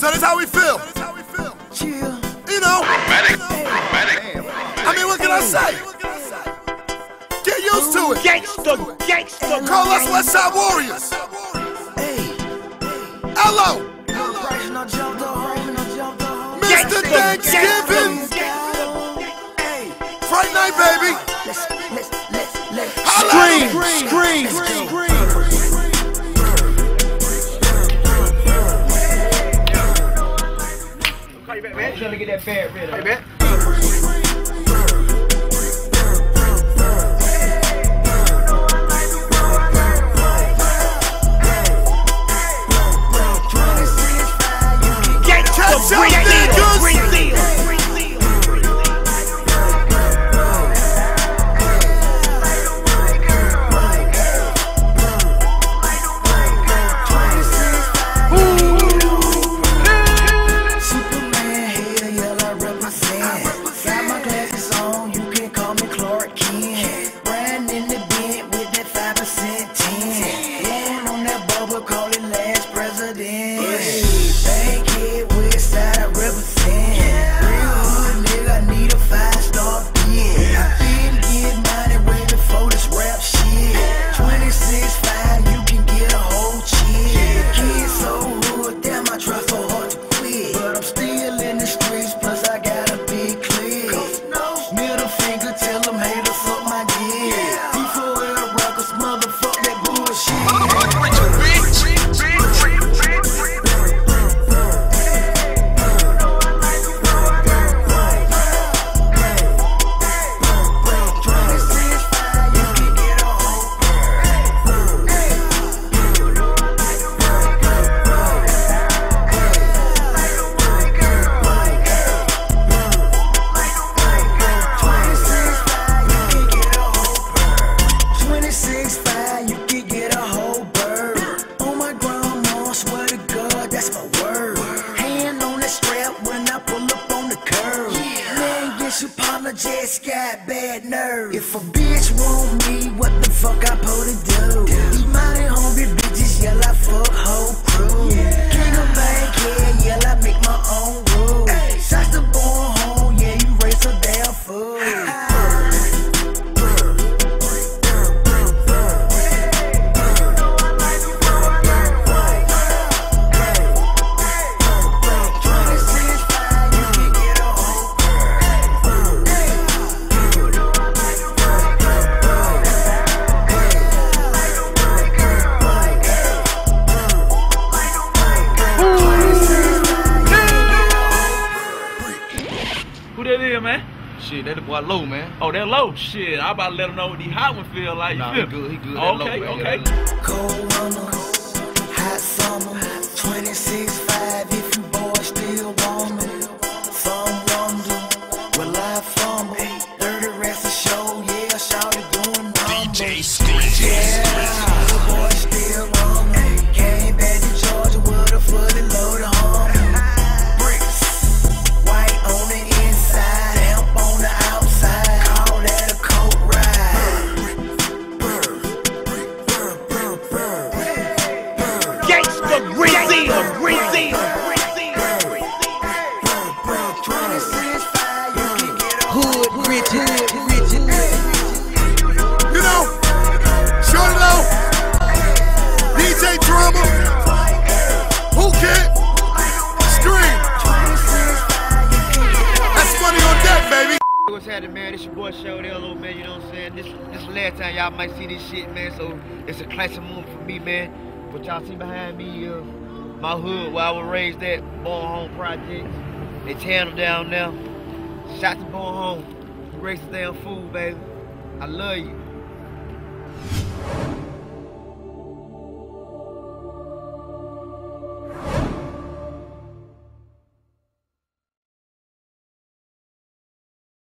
So that's how we feel. Chill. You know. Romantic. I mean, what can I say? Get used to it. Gangsta. Call us Westside Warriors. Hello. Mr. Thanksgiving. Friday night, baby. Scream. Call you back, man. Trying to get that bad rid of. Call you back. Just got bad nerve. If a bitch want me, what the fuck I supposed to do? These mighty hungry bitches, yell I fuck whole crew. King of bank, yell I make my own rules. Shots the born home, yeah, you raise a damn fool. Who that is, man? Shit, that the boy Low, man. Oh, that Low. Shit, I about to let him know what the hot one feel like. Nah, You he feel me? good. He good. Okay, That Low, okay. Cold winter, hot summer, 26.5 if you boys still want me. Some wonder, will I fumble? 30 rest of show, yeah, Shawty doing numbers. Yeah, the boys still on me. Came back to Georgia with a fully loaded hummer. Bricks, white on the inside, hemp on the outside. Call that a coat ride. Gangsta Greasy. Hood rich. You know, Shawty Lo, DJ Drama, who can scream? That's money on deck, baby. What's happening, man? It's your boy Shawty Lo, man. You know what I'm saying? This is the last time y'all might see this shit, man. So it's a classic moment for me, man. What y'all see behind me, my hood where I was raised at, Born Home Project. They tearing them down now. Shout to Born Home. You raised the damn fool, baby. I love you.